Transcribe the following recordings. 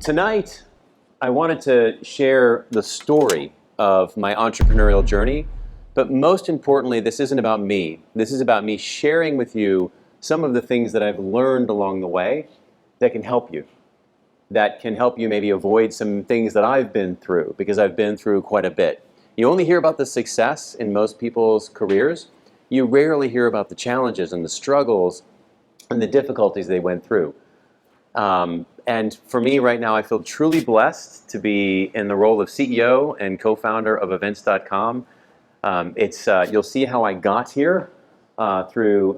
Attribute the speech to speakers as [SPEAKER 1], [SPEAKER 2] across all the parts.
[SPEAKER 1] Tonight, I wanted to share the story of my entrepreneurial journey, but most importantly, this isn't about me. This is about me sharing with you some of the things that I've learned along the way that can help you. That can help you maybe avoid some things that I've been through, because I've been through quite a bit. You only hear about the success in most people's careers. You rarely hear about the challenges and the struggles and the difficulties they went through. And for me right now, I feel truly blessed to be in the role of CEO and co-founder of events.com. You'll see how I got here through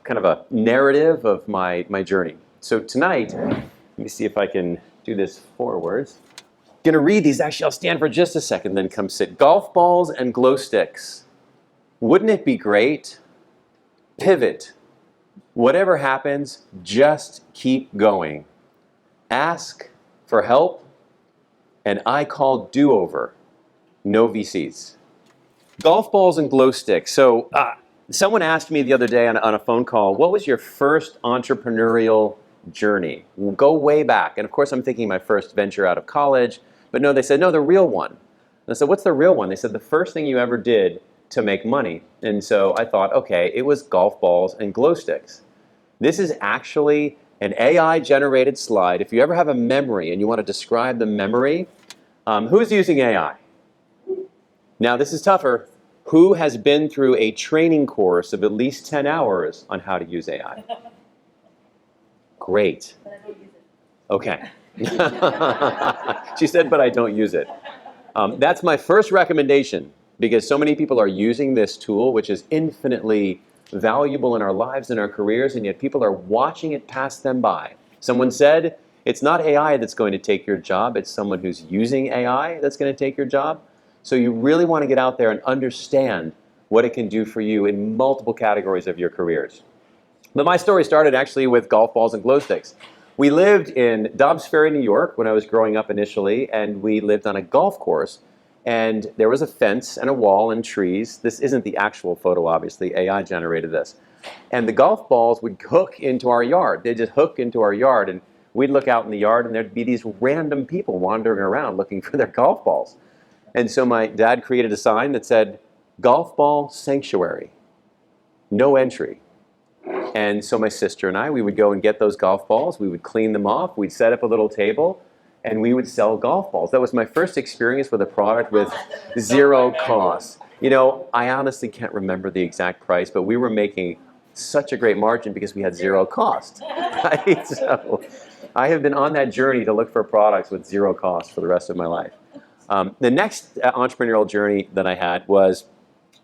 [SPEAKER 1] kind of a narrative of my journey. So tonight, let me see if I can do this forwards. I'm gonna read these. Actually, I'll stand for just a second, then come sit. Golf balls and glow sticks. Wouldn't it be great? Pivot. Whatever happens, just keep going. Ask for help, and I call do-over. No VCs. Golf balls and glow sticks. So someone asked me the other day on a phone call, what was your first entrepreneurial journey? We'll go way back. And of course, I'm thinking my first venture out of college. But no, they said, no, the real one. And I said, what's the real one? They said, the first thing you ever did to make money. And so I thought, okay, it was golf balls and glow sticks. This is actually an AI-generated slide. If you ever have a memory and you want to describe the memory, who's using AI? Now, this is tougher. Who has been through a training course of at least 10 hours on how to use AI? Great.
[SPEAKER 2] But I don't use it.
[SPEAKER 1] Okay. She said, but I don't use it. That's my first recommendation, because so many people are using this tool, which is infinitely valuable in our lives and our careers, and yet people are watching it pass them by. Someone said, it's not AI that's going to take your job, it's someone who's using AI that's going to take your job. So you really want to get out there and understand what it can do for you in multiple categories of your careers. But my story started actually with golf balls and glow sticks. We lived in Dobbs Ferry, New York when I was growing up initially, and we lived on a golf course. And there was a fence and a wall and trees. This isn't the actual photo, obviously. AI generated this. And the golf balls would hook into our yard. They'd just hook into our yard. And we'd look out in the yard, and there'd be these random people wandering around looking for their golf balls. And so my dad created a sign that said, golf ball sanctuary, no entry. And so my sister and I, we would go and get those golf balls. We would clean them off. We'd set up a little table, and we would sell golf balls. That was my first experience with a product with zero cost. You know, I honestly can't remember the exact price, but we were making such a great margin because we had zero cost. Right? So I have been on that journey to look for products with zero cost for the rest of my life. The next entrepreneurial journey that I had was,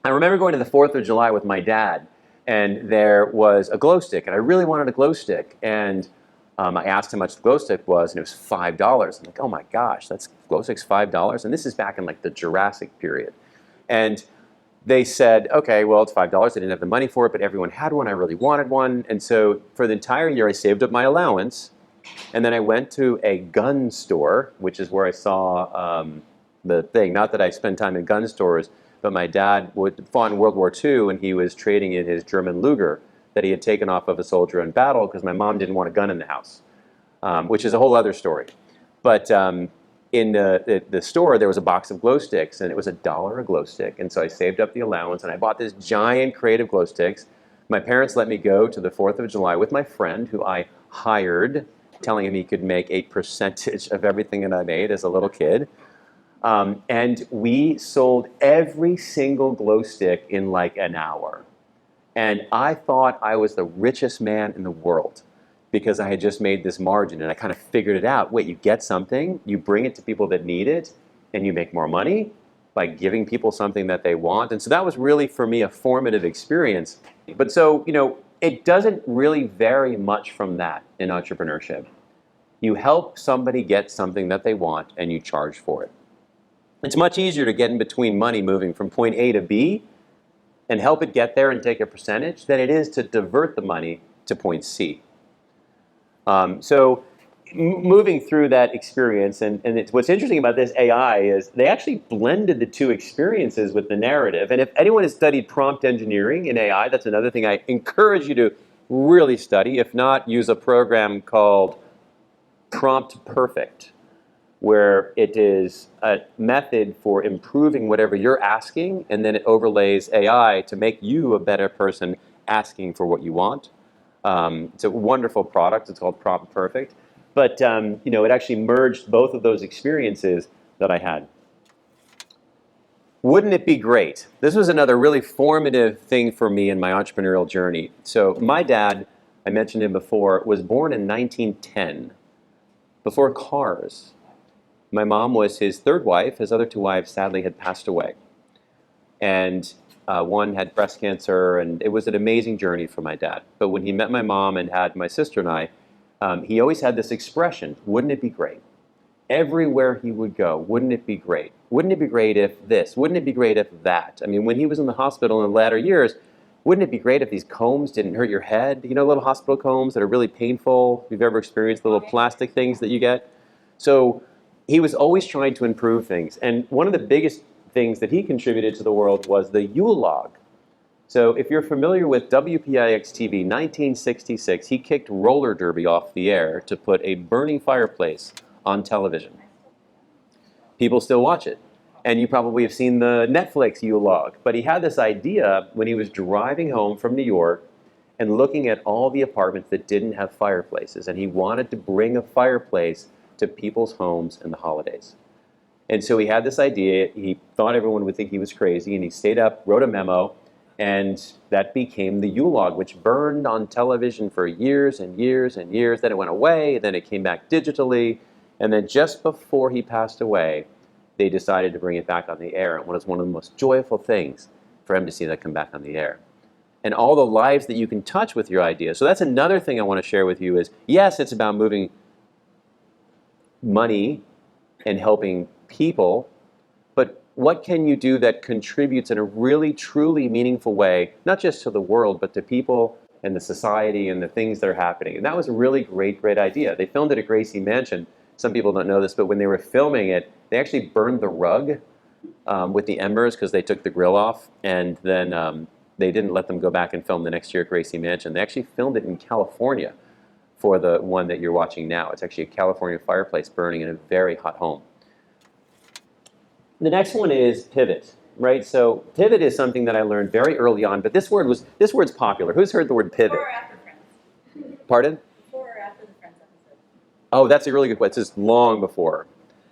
[SPEAKER 1] I remember going to the 4th of July with my dad, and there was a glow stick, and I really wanted a glow stick. And I asked how much the glow stick was, and it was $5. I'm like, oh my gosh, glow stick's $5? And this is back in like the Jurassic period. And they said, okay, well, it's $5. I didn't have the money for it, but everyone had one. I really wanted one. And so for the entire year, I saved up my allowance. And then I went to a gun store, which is where I saw the thing. Not that I spend time in gun stores, but my dad fought in World War II, and he was trading in his German Luger that he had taken off of a soldier in battle because my mom didn't want a gun in the house, which is a whole other story. But in the store, there was a box of glow sticks, and it was $1 a glow stick. And so I saved up the allowance, and I bought this giant crate of glow sticks. My parents let me go to the 4th of July with my friend, who I hired, telling him he could make a percentage of everything that I made as a little kid. And we sold every single glow stick in like an hour. And I thought I was the richest man in the world because I had just made this margin, and I kind of figured it out. Wait, you get something, you bring it to people that need it, and you make more money by giving people something that they want. And so that was really, for me, a formative experience. But so, you know, it doesn't really vary much from that in entrepreneurship. You help somebody get something that they want, and you charge for it. It's much easier to get in between money moving from point A to B and help it get there and take a percentage than it is to divert the money to point C. Moving through that experience, and what's interesting about this AI is they actually blended the two experiences with the narrative. And if anyone has studied prompt engineering in AI, that's another thing I encourage you to really study. If not, use a program called Prompt Perfect. where it is a method for improving whatever you're asking, and then it overlays AI to make you a better person asking for what you want. It's a wonderful product. It's called Prompt Perfect. But it actually merged both of those experiences that I had. Wouldn't it be great? This was another really formative thing for me in my entrepreneurial journey. So my dad, I mentioned him before, was born in 1910, before cars. My mom was his third wife. His other two wives sadly had passed away. And one had breast cancer, and it was an amazing journey for my dad. But when he met my mom and had my sister and I, he always had this expression, wouldn't it be great? Everywhere he would go, wouldn't it be great? Wouldn't it be great if this? Wouldn't it be great if that? I mean, when he was in the hospital in the latter years, wouldn't it be great if these combs didn't hurt your head? You know, little hospital combs that are really painful. If you've ever experienced the little plastic things that you get. So he was always trying to improve things. And one of the biggest things that he contributed to the world was the Yule log. So if you're familiar with WPIX TV, 1966, he kicked roller derby off the air to put a burning fireplace on television. People still watch it. And you probably have seen the Netflix Yule log. But he had this idea when he was driving home from New York and looking at all the apartments that didn't have fireplaces. And he wanted to bring a fireplace to people's homes in the holidays. And so he had this idea. He thought everyone would think he was crazy. And he stayed up, wrote a memo, and that became the Yule log, which burned on television for years and years and years. Then it went away. Then it came back digitally. And then just before he passed away, they decided to bring it back on the air. And it was one of the most joyful things for him to see that come back on the air. And all the lives that you can touch with your idea. So that's another thing I want to share with you is, yes, it's about moving money and helping people, but what can you do that contributes in a really, truly meaningful way, not just to the world, but to people and the society and the things that are happening? And that was a really great, great idea. They filmed it at Gracie Mansion. Some people don't know this, but when they were filming it, they actually burned the rug with the embers because they took the grill off, and then they didn't let them go back and film the next year at Gracie Mansion. They actually filmed it in California for the one that you're watching now. It's actually a California fireplace burning in a very hot home. The next one is pivot, right? So pivot is something that I learned very early on, but this word's popular. Who's heard the word pivot?
[SPEAKER 2] Before or after Friends?
[SPEAKER 1] Pardon?
[SPEAKER 2] Before or after the Friends episode?
[SPEAKER 1] Oh, that's a really good question. This is long before.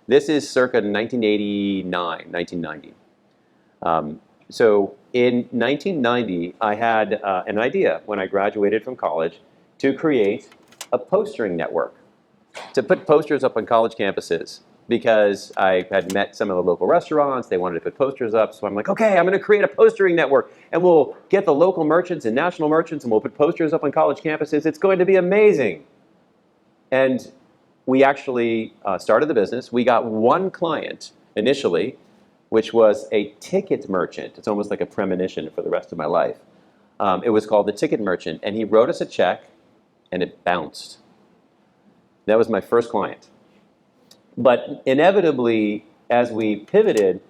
[SPEAKER 1] This is circa 1989, 1990. So in 1990, I had an idea when I graduated from college to create a postering network, to put posters up on college campuses, because I had met some of the local restaurants. They wanted to put posters up. So I'm like, okay, I'm going to create a postering network, and we'll get the local merchants and national merchants, and we'll put posters up on college campuses. It's going to be amazing. And we actually started the business. We got one client initially, which was a ticket merchant. It's almost like a premonition for the rest of my life. It was called the Ticket Merchant, and he wrote us a check, and it bounced. That was my first client. But inevitably, as we pivoted,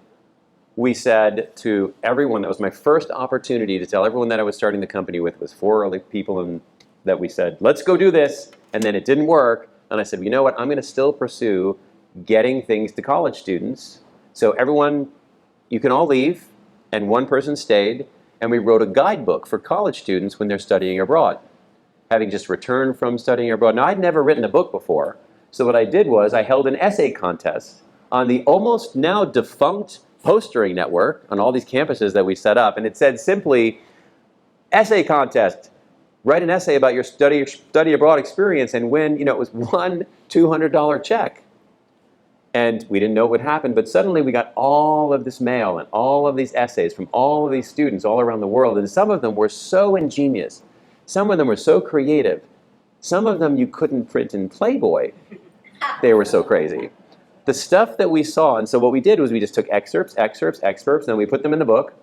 [SPEAKER 1] we said to everyone, that was my first opportunity to tell everyone that I was starting the company with, was 4 other people that we said, let's go do this. And then it didn't work. And I said, you know what, I'm going to still pursue getting things to college students. So everyone, you can all leave, and one person stayed, and we wrote a guidebook for college students when they're studying abroad, having just returned from studying abroad. Now, I'd never written a book before, so what I did was I held an essay contest on the almost now defunct postering network on all these campuses that we set up, and it said simply, essay contest. Write an essay about your study abroad experience and win, it was one $200 check. And we didn't know what would happen, but suddenly we got all of this mail and all of these essays from all of these students all around the world, and some of them were so ingenious. Some of them were so creative. Some of them you couldn't print in Playboy. They were so crazy. The stuff that we saw, and so what we did was we just took excerpts, and then we put them in the book,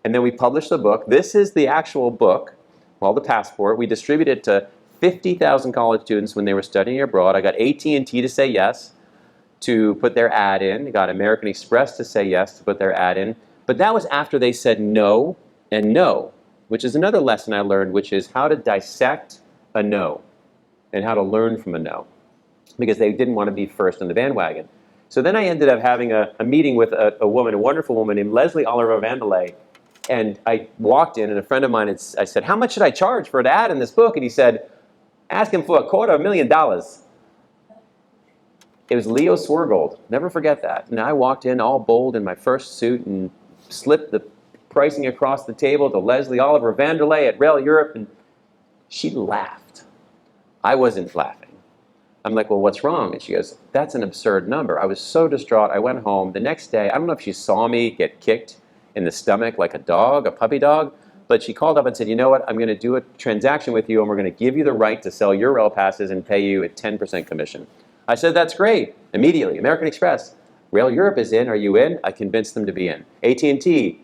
[SPEAKER 1] and then we published the book. This is the actual book, called The Passport. We distributed it to 50,000 college students when they were studying abroad. I got AT&T to say yes to put their ad in. I got American Express to say yes to put their ad in. But that was after they said no and no, which is another lesson I learned, which is how to dissect a no and how to learn from a no, because they didn't want to be first on the bandwagon. So then I ended up having a meeting with a woman, a wonderful woman named Leslie Oliver Vandelay. And I walked in, and a friend of mine, I said, how much should I charge for an ad in this book? And he said, ask him for $250,000. It was Leo Swergold. Never forget that. And I walked in all bold in my first suit and slipped the pricing across the table to Leslie Oliver Vanderlei at Rail Europe, and she laughed. I wasn't laughing. I'm like, well, what's wrong? And she goes, that's an absurd number. I was so distraught. I went home. The next day, I don't know if she saw me get kicked in the stomach like a dog, a puppy dog, but she called up and said, you know what, I'm going to do a transaction with you, and we're going to give you the right to sell your rail passes and pay you a 10% commission. I said, that's great. Immediately, American Express, Rail Europe is in, are you in? I convinced them to be in. AT&T,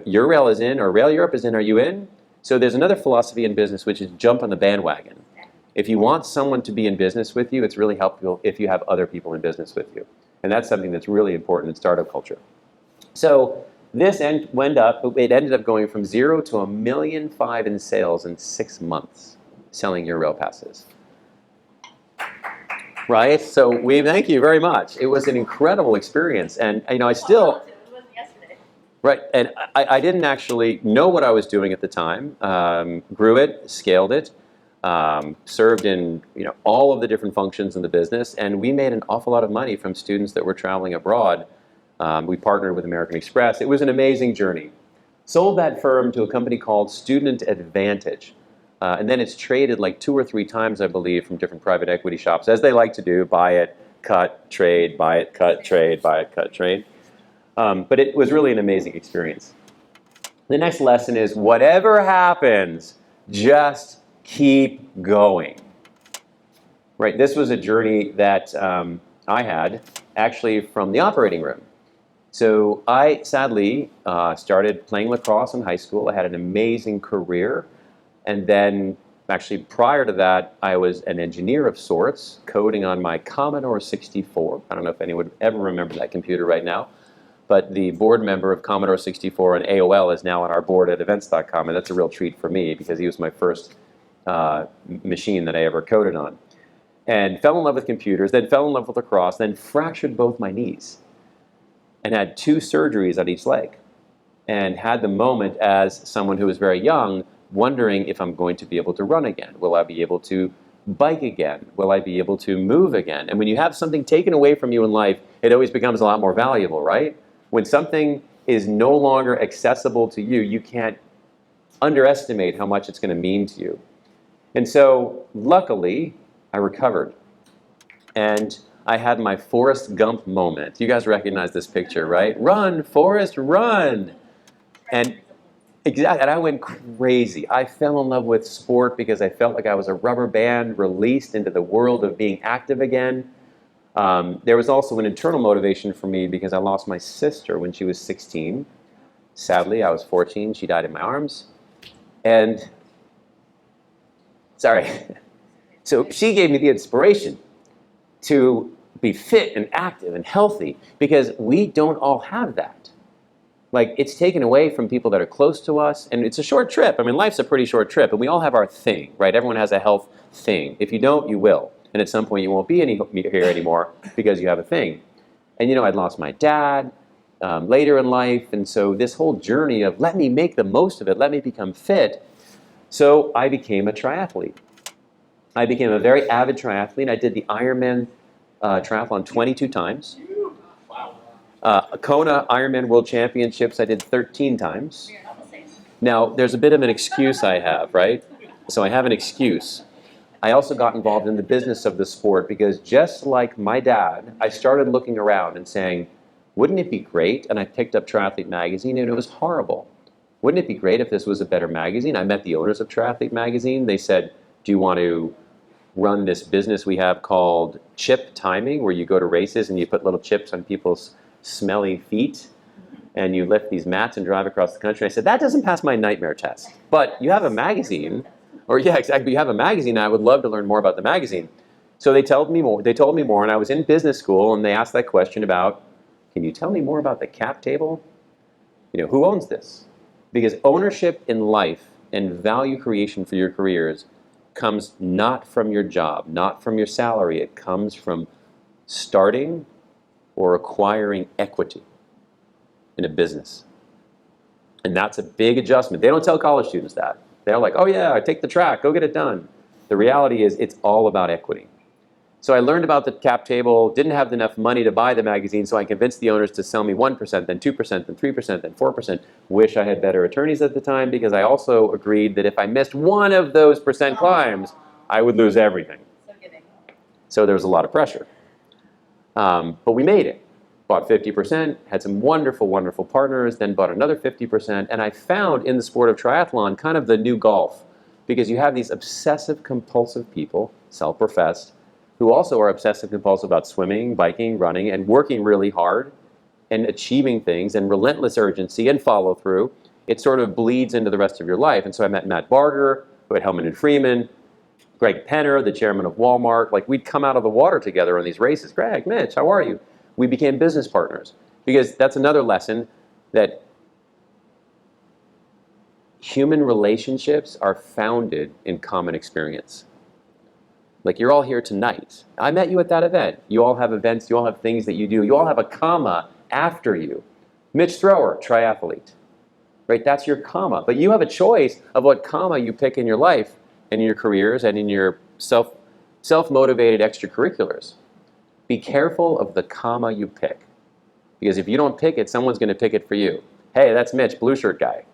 [SPEAKER 1] your rail is in, or Rail Europe is in, are you in? So there's another philosophy in business, which is jump on the bandwagon. If you want someone to be in business with you, it's really helpful if you have other people in business with you. And that's something that's really important in startup culture. So this it ended up going from 0 to $1.5 million in sales in 6 months, selling your rail passes. Right? So thank you very much. It was an incredible experience. And I still...
[SPEAKER 2] It wasn't yesterday.
[SPEAKER 1] Right, and I didn't actually know what I was doing at the time. Grew it, scaled it, served in all of the different functions in the business, and we made an awful lot of money from students that were traveling abroad. We partnered with American Express. It was an amazing journey. Sold that firm to a company called Student Advantage. And then it's traded like 2 or 3 times, I believe, from different private equity shops, as they like to do, buy it, cut, trade, buy it, cut, trade, buy it, cut, trade. But it was really an amazing experience. The next lesson is whatever happens, just keep going. Right, this was a journey that I had actually from the operating room. So I sadly started playing lacrosse in high school. I had an amazing career. And then actually prior to that, I was an engineer of sorts, coding on my Commodore 64. I don't know if anyone would ever remember that computer right now. But the board member of Commodore 64 and AOL is now on our board at events.com, and that's a real treat for me because he was my first machine that I ever coded on. And fell in love with computers, then fell in love with lacrosse, then fractured both my knees and had 2 surgeries on each leg. And had the moment as someone who was very young, wondering if I'm going to be able to run again. Will I be able to bike again? Will I be able to move again? And when you have something taken away from you in life, it always becomes a lot more valuable, right? When something is no longer accessible to you, you can't underestimate how much it's going to mean to you. And so, luckily, I recovered. And I had my Forrest Gump moment. You guys recognize this picture, right? Run, Forrest, run! And exactly, and I went crazy. I fell in love with sport because I felt like I was a rubber band released into the world of being active again. There was also an internal motivation for me because I lost my sister when she was 16. Sadly, I was 14. She died in my arms. And, so she gave me the inspiration to be fit and active and healthy because we don't all have that. Like, it's taken away from people that are close to us, and it's a short trip. I mean, life's a pretty short trip, and we all have our thing, right? Everyone has a health thing. If you don't, you will. And at some point, you won't be here anymore because you have a thing. And, I'd lost my dad later in life, and so this whole journey of let me make the most of it, let me become fit. So I became a triathlete. I became a very avid triathlete. I did the Ironman triathlon 22 times. Kona Ironman World Championships I did 13 times. Now, there's a bit of an excuse I have, right? So I have an excuse. I also got involved in the business of the sport because just like my dad, I started looking around and saying, wouldn't it be great? And I picked up Triathlete magazine and it was horrible. Wouldn't it be great if this was a better magazine? I met the owners of Triathlete magazine. They said, do you want to run this business we have called chip timing, where you go to races and you put little chips on people's smelly feet and you lift these mats and drive across the country? I said, that doesn't pass my nightmare test. But you have a magazine, you have a magazine, and I would love to learn more about the magazine. So they told me more, and I was in business school, and they asked that question about, can you tell me more about the cap table? Who owns this? Because ownership in life and value creation for your careers comes not from your job, not from your salary. It comes from starting or acquiring equity in a business. And that's a big adjustment. They don't tell college students that. They're like, oh yeah, take the track, go get it done. The reality is it's all about equity. So I learned about the cap table, didn't have enough money to buy the magazine, so I convinced the owners to sell me 1%, then 2%, then 3%, then 4%. Wish I had better attorneys at the time, because I also agreed that if I missed one of those percent climbs, I would lose everything.
[SPEAKER 2] So giving.
[SPEAKER 1] So there was a lot of pressure. But we made it. Bought 50%, had some wonderful, wonderful partners, then bought another 50%, and I found in the sport of triathlon kind of the new golf, because you have these obsessive compulsive people, self-professed, who also are obsessive compulsive about swimming, biking, running, and working really hard and achieving things and relentless urgency and follow through. It sort of bleeds into the rest of your life. And so I met Matt Barger, who had Hellman and Freeman, Greg Penner, the chairman of Walmart. Like, we'd come out of the water together on these races. Greg, Mitch, how are you? We became business partners, because that's another lesson, that human relationships are founded in common experience. Like, you're all here tonight. I met you at that event. You all have events, you all have things that you do. You all have a comma after you. Mitch Thrower, triathlete. Right? That's your comma. But you have a choice of what comma you pick in your life and in your careers and in your self-motivated extracurriculars. Be careful of the comma you pick. Because if you don't pick it, someone's going to pick it for you. Hey, that's Mitch, blue shirt guy.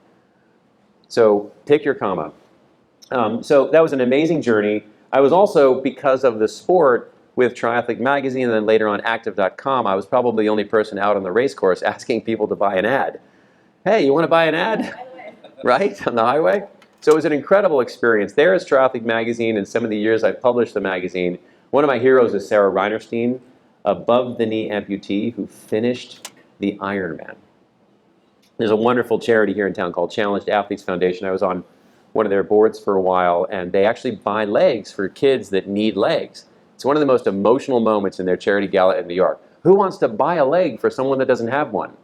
[SPEAKER 1] So pick your comma. So that was an amazing journey. I was also, because of the sport, with Triathlete Magazine and then later on Active.com, I was probably the only person out on the race course asking people to buy an ad. Hey, you want to buy an ad? Right, on the highway? So it was an incredible experience. There is Triathlete Magazine, and some of the years I published the magazine. One of my heroes is Sarah Reinerstein, above-the-knee amputee who finished the Ironman. There's a wonderful charity here in town called Challenged Athletes Foundation. I was on one of their boards for a while, and they actually buy legs for kids that need legs. It's one of the most emotional moments in their charity gala in New York. Who wants to buy a leg for someone that doesn't have one?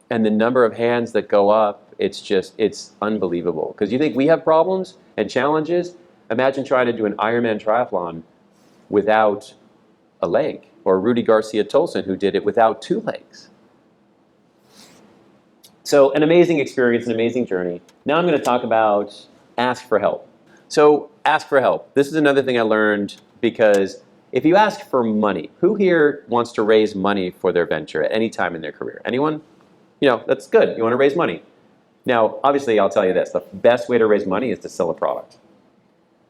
[SPEAKER 1] And the number of hands that go up, it's unbelievable. Because you think we have problems and challenges? Imagine trying to do an Ironman triathlon without a leg, or Rudy Garcia Tolson, who did it without 2 legs. So an amazing experience, an amazing journey. Now I'm going to talk about ask for help. So ask for help. This is another thing I learned, because if you ask for money, who here wants to raise money for their venture at any time in their career? Anyone? You know, that's good. You want to raise money. Now, obviously, I'll tell you this. The best way to raise money is to sell a product.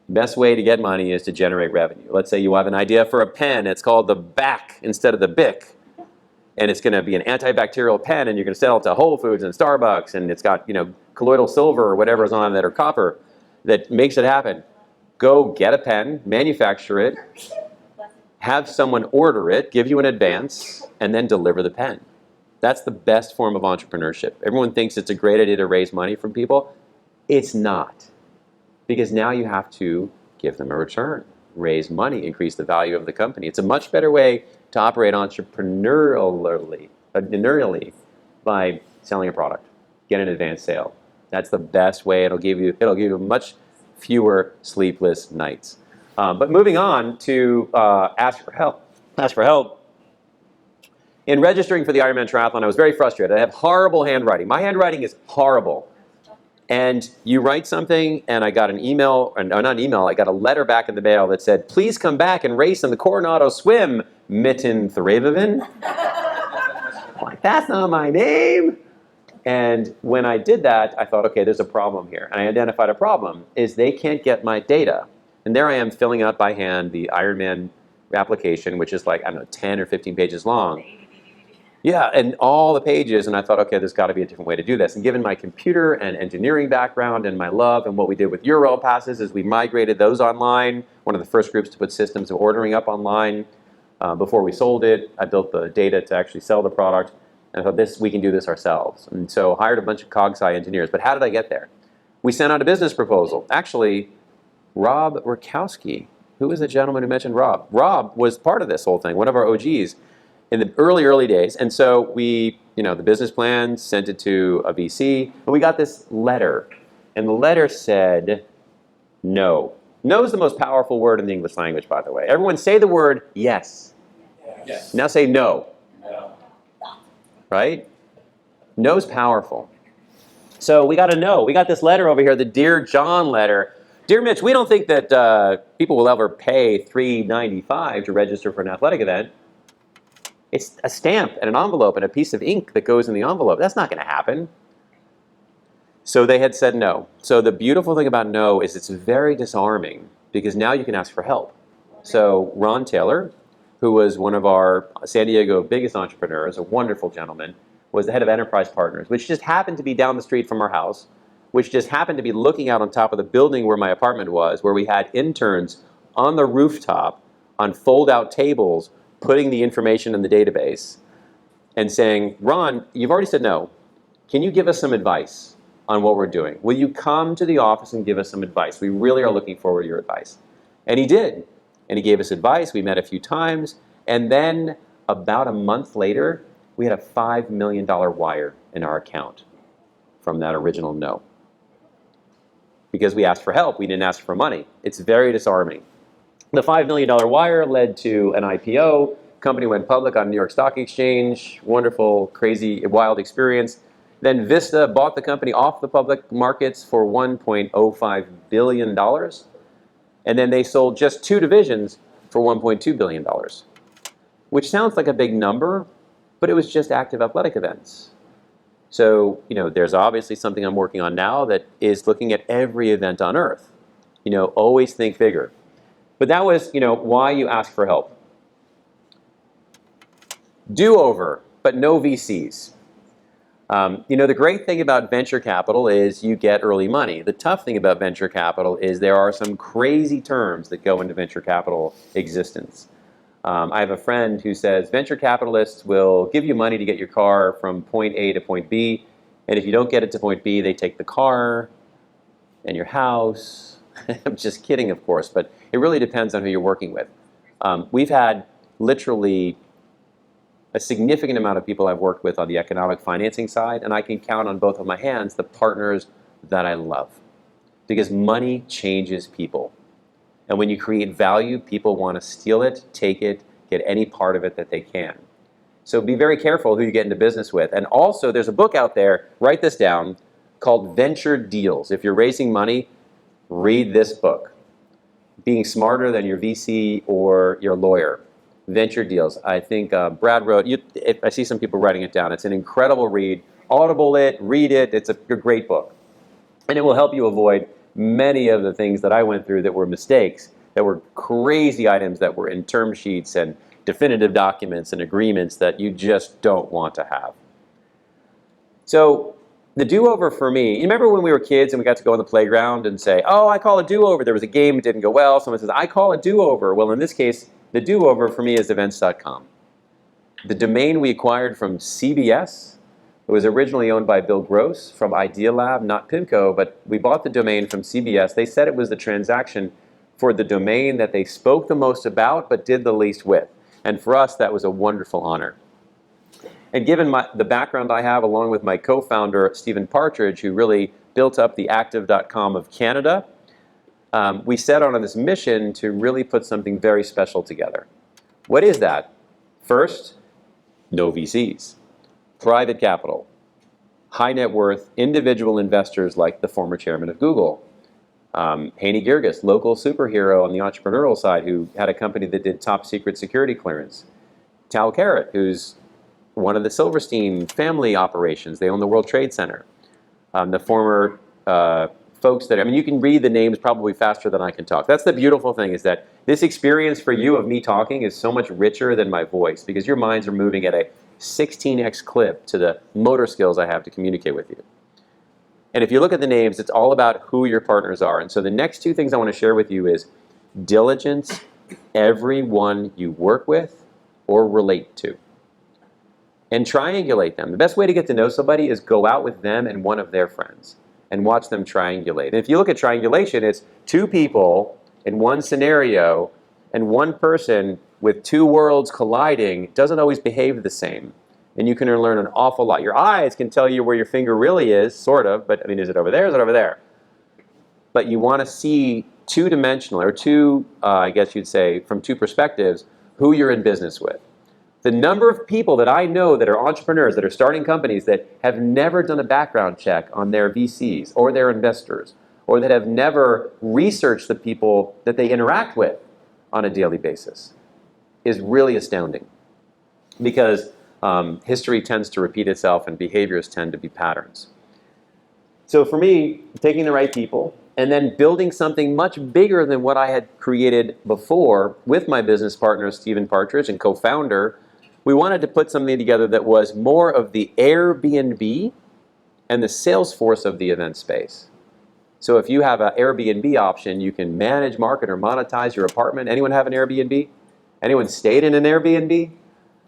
[SPEAKER 1] Best way to get money is to generate revenue. Let's say you have an idea for a pen. It's called the BAC instead of the BIC. And it's going to be an antibacterial pen, and you're going to sell it to Whole Foods and Starbucks, and it's got, colloidal silver or whatever is on it, or copper, that makes it happen. Go get a pen, manufacture it, have someone order it, give you an advance, and then deliver the pen. That's the best form of entrepreneurship. Everyone thinks it's a great idea to raise money from people. It's not. Because now you have to give them a return, raise money, increase the value of the company. It's a much better way to operate entrepreneurially by selling a product, get an advance sale. That's the best way. It'll give you much fewer sleepless nights. But moving on to ask for help. Ask for help. In registering for the Ironman triathlon, I was very frustrated. I have horrible handwriting. My handwriting is horrible. And you write something, and I got an email, or not an email, I got a letter back in the mail that said, please come back and race in the Coronado Swim, Mitten Thraveven. Like, that's not my name. And when I did that, I thought, okay, there's a problem here. And I identified a problem, is they can't get my data. And there I am filling out by hand the Ironman application, which is like, 10 or 15 pages long. Yeah, and all the pages, and I thought, okay, there's got to be a different way to do this. And given my computer and engineering background and my love, and what we did with Euro passes is we migrated those online, one of the first groups to put systems of ordering up online. Before we sold it, I built the data to actually sell the product, and I thought, we can do this ourselves. And so hired a bunch of CogSci engineers. But how did I get there? We sent out a business proposal. Actually, Rob Rakowski, who was the gentleman who mentioned Rob? Rob was part of this whole thing, one of our OGs. In the early days. And so we, the business plan, sent it to a VC, and we got this letter. And the letter said, no. No is the most powerful word in the English language, by the way. Everyone say the word yes. Yes. Now say no. No. right? No's powerful. So we got to know. We got this letter over here, the Dear John letter. Dear Mitch, we don't think that people will ever pay $3.95 to register for an athletic event. It's a stamp and an envelope and a piece of ink that goes in the envelope. That's not going to happen. So they had said no. So the beautiful thing about no is it's very disarming because now you can ask for help. So Ron Taylor, who was one of our San Diego biggest entrepreneurs, a wonderful gentleman, was the head of Enterprise Partners, which just happened to be down the street from our house, which just happened to be looking out on top of the building where my apartment was, where we had interns on the rooftop on fold-out tables putting the information in the database and saying, Ron, you've already said no. Can you give us some advice on what we're doing? Will you come to the office and give us some advice? We really are looking forward to your advice. And he did. And he gave us advice. We met a few times. And then about a month later, we had a $5 million wire in our account from that original no. Because we asked for help, we didn't ask for money. It's very disarming. The $5 million wire led to an IPO. Company went public on New York Stock Exchange. Wonderful, crazy, wild experience. Then Vista bought the company off the public markets for $1.05 billion. And then they sold just 2 divisions for $1.2 billion, which sounds like a big number, but it was just active athletic events. So, there's obviously something I'm working on now that is looking at every event on earth. Always think bigger. But that was, why you ask for help. Do-over, but no VCs. The great thing about venture capital is you get early money. The tough thing about venture capital is there are some crazy terms that go into venture capital existence. I have a friend who says venture capitalists will give you money to get your car from point A to point B, and if you don't get it to point B, they take the car and your house. I'm just kidding, of course, but it really depends on who you're working with. We've had literally a significant amount of people I've worked with on the economic financing side, and I can count on both of my hands the partners that I love. Because money changes people. And when you create value, people want to steal it, take it, get any part of it that they can. So be very careful who you get into business with. And also, there's a book out there, write this down, called Venture Deals. If you're raising money, read this book. Being Smarter Than Your VC or Your Lawyer. Venture Deals. I think Brad wrote, I see some people writing it down. It's an incredible read. Audible it, read it. It's a great book. And it will help you avoid many of the things that I went through that were mistakes, that were crazy items that were in term sheets and definitive documents and agreements that you just don't want to have. So the do-over for me, you remember when we were kids and we got to go on the playground and say, oh, I call a do-over. There was a game, it didn't go well. Someone says, I call a do-over. Well, in this case, the do-over for me is events.com. The domain we acquired from CBS. It was originally owned by Bill Gross from Idea Lab, not PIMCO, but we bought the domain from CBS. They said it was the transaction for the domain that they spoke the most about but did the least with. And for us, that was a wonderful honor. And given the background I have, along with my co-founder, Stephen Partridge, who really built up the active.com of Canada, we set out on this mission to really put something very special together. What is that? First, no VCs. Private capital, high net worth, individual investors like the former chairman of Google. Haney Girgis, local superhero on the entrepreneurial side who had a company that did top secret security clearance. Tal Carrot, who's one of the Silverstein family operations. They own the World Trade Center. The former folks that, you can read the names probably faster than I can talk. That's the beautiful thing, is that this experience for you of me talking is so much richer than my voice because your minds are moving at a 16x clip to the motor skills I have to communicate with you. And if you look at the names, it's all about who your partners are. And so the next 2 things I want to share with you is diligence everyone you work with or relate to. And triangulate them. The best way to get to know somebody is go out with them and one of their friends and watch them triangulate. And if you look at triangulation, it's 2 people in one scenario and one person with 2 worlds colliding doesn't always behave the same. And you can learn an awful lot. Your eyes can tell you where your finger really is, sort of, but is it over there, is it over there? But you want to see 2-dimensional, or 2, I guess you'd say, from 2 perspectives, who you're in business with. The number of people that I know that are entrepreneurs, that are starting companies, that have never done a background check on their VCs or their investors, or that have never researched the people that they interact with on a daily basis, is really astounding. Because history tends to repeat itself and behaviors tend to be patterns. So for me, taking the right people and then building something much bigger than what I had created before with my business partner, Stephen Partridge, and co-founder, we wanted to put something together that was more of the Airbnb and the Salesforce of the event space. So if you have an Airbnb option, you can manage, market, or monetize your apartment. Anyone have an Airbnb? Anyone stayed in an Airbnb?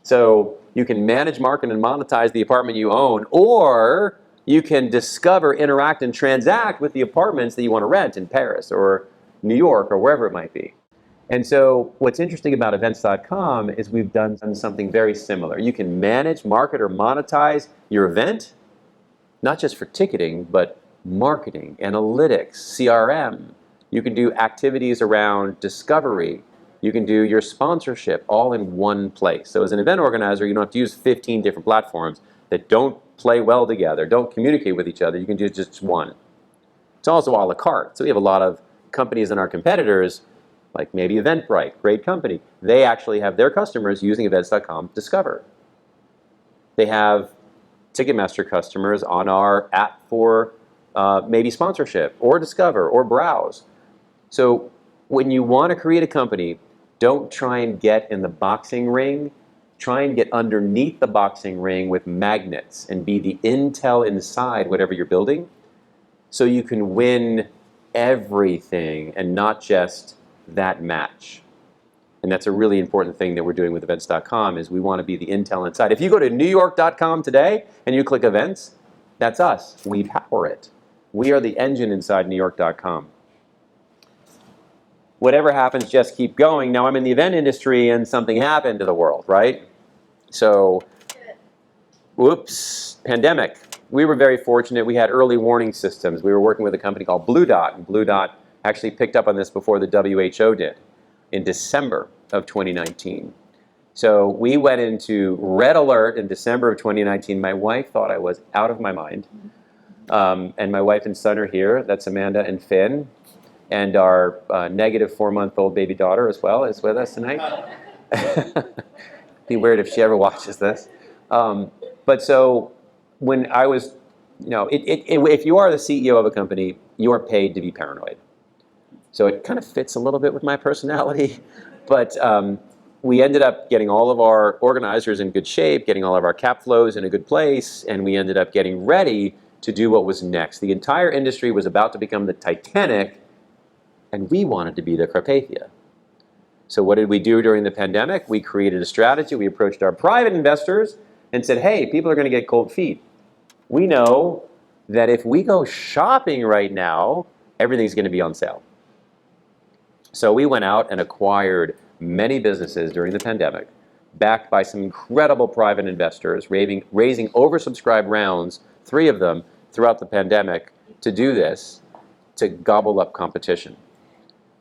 [SPEAKER 1] So you can manage, market, and monetize the apartment you own, or you can discover, interact, and transact with the apartments that you want to rent in Paris or New York or wherever it might be. And so what's interesting about events.com is we've done something very similar. You can manage, market, or monetize your event, not just for ticketing, but marketing, analytics, CRM. You can do activities around discovery. You can do your sponsorship all in one place. So as an event organizer, you don't have to use 15 different platforms that don't play well together, don't communicate with each other. You can do just one. It's also a la carte. So we have a lot of companies and our competitors, like maybe Eventbrite, great company. They actually have their customers using events.com Discover. They have Ticketmaster customers on our app for maybe sponsorship or Discover or Browse. So when you want to create a company, don't try and get in the boxing ring. Try and get underneath the boxing ring with magnets and be the intel inside whatever you're building, so you can win everything and not just that match. And that's a really important thing that we're doing with events.com, is we want to be the intel inside. If you go to newyork.com today and you click events, that's us. We power it. We are the engine inside newyork.com. Whatever happens, just keep going. Now I'm in the event industry and something happened to the world, right? So, whoops, pandemic. We were very fortunate. We had early warning systems. We were working with a company called Blue Dot, and Blue Dot actually picked up on this before the WHO did in December of 2019. So we went into red alert in December of 2019. My wife thought I was out of my mind. And my wife and son are here. That's Amanda and Finn. And our negative 4-month-old baby daughter as well is with us tonight. Be weird if she ever watches this. But so when I was, if you are the CEO of a company, you are paid to be paranoid. So it kind of fits a little bit with my personality. But we ended up getting all of our organizers in good shape, getting all of our cap flows in a good place, and we ended up getting ready to do what was next. The entire industry was about to become the Titanic, and we wanted to be the Carpathia. So what did we do during the pandemic? We created a strategy. We approached our private investors and said, hey, people are going to get cold feet. We know that if we go shopping right now, everything's going to be on sale. So we went out and acquired many businesses during the pandemic, backed by some incredible private investors, raising oversubscribed rounds, 3 of them throughout the pandemic, to do this, to gobble up competition.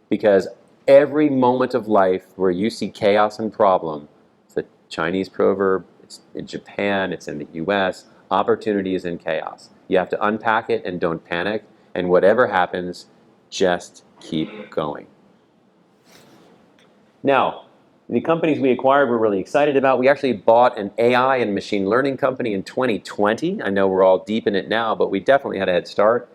[SPEAKER 1] Because every moment of life where you see chaos and problem, it's a Chinese proverb, it's in Japan, it's in the US, opportunity is in chaos. You have to unpack it and don't panic, and whatever happens, just keep going. Now, the companies we acquired we're really excited about. We actually bought an AI and machine learning company in 2020. I know we're all deep in it now, but we definitely had a head start.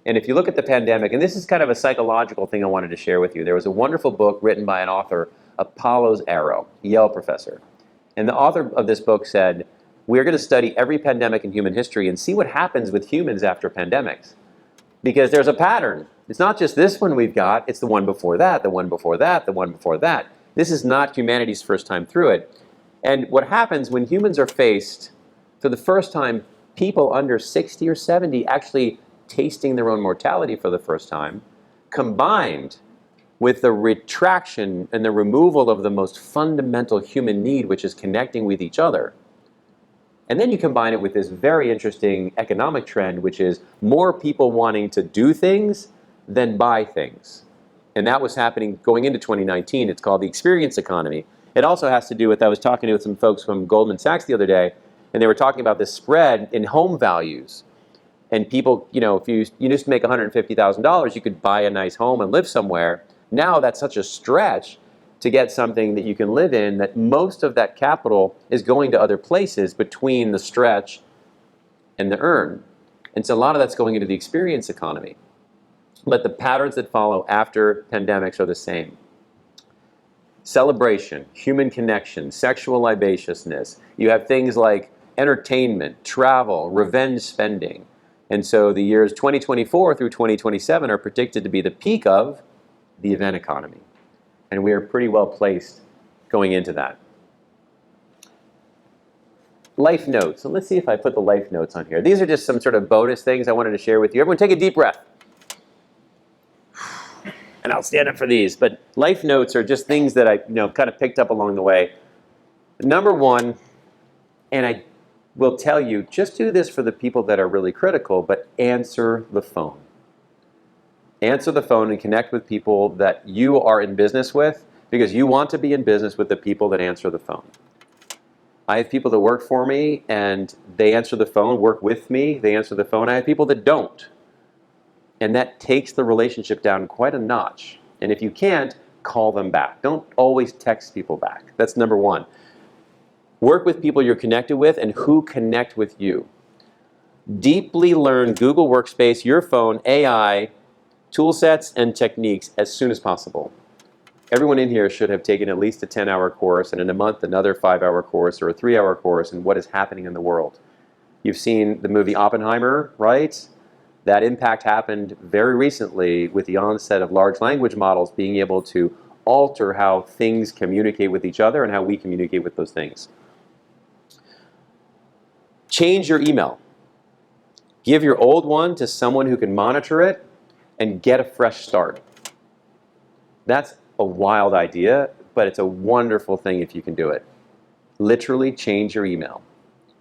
[SPEAKER 1] And if you look at the pandemic, and this is kind of a psychological thing I wanted to share with you. There was a wonderful book written by an author, Apollo's Arrow, Yale professor. And the author of this book said, we're going to study every pandemic in human history and see what happens with humans after pandemics. Because there's a pattern. It's not just this one we've got, it's the one before that, the one before that, the one before that. This is not humanity's first time through it. And what happens when humans are faced, for the first time, people under 60 or 70 actually tasting their own mortality for the first time, combined with the retraction and the removal of the most fundamental human need, which is connecting with each other. And then you combine it with this very interesting economic trend, which is more people wanting to do things than buy things. And that was happening going into 2019. It's called the experience economy. It also has to do with, I was talking to some folks from Goldman Sachs the other day, and they were talking about this spread in home values. And people, if you used to make $150,000, you could buy a nice home and live somewhere. Now that's such a stretch to get something that you can live in that most of that capital is going to other places between the stretch and the earn. And so a lot of that's going into the experience economy. But the patterns that follow after pandemics are the same. Celebration, human connection, sexual licentiousness. You have things like entertainment, travel, revenge spending. And so the years 2024 through 2027 are predicted to be the peak of the event economy. And we are pretty well placed going into that. Life notes. So let's see if I put the life notes on here. These are just some sort of bonus things I wanted to share with you. Everyone take a deep breath. And I'll stand up for these. But life notes are just things that I kind of picked up along the way. Number one, and I will tell you, just do this for the people that are really critical, but answer the phone. Answer the phone and connect with people that you are in business with, because you want to be in business with the people that answer the phone. I have people that work for me and they answer the phone, work with me, they answer the phone. I have people that don't. And that takes the relationship down quite a notch. And if you can't, call them back. Don't always text people back. That's number one. Work with people you're connected with and who connect with you. Deeply learn Google Workspace, your phone, AI, tool sets, and techniques as soon as possible. Everyone in here should have taken at least a 10-hour course, and in a month another 5-hour course or a 3-hour course in what is happening in the world. You've seen the movie Oppenheimer, right? That impact happened very recently with the onset of large language models being able to alter how things communicate with each other and how we communicate with those things. Change your email. Give your old one to someone who can monitor it and get a fresh start. That's a wild idea, but it's a wonderful thing if you can do it. Literally change your email.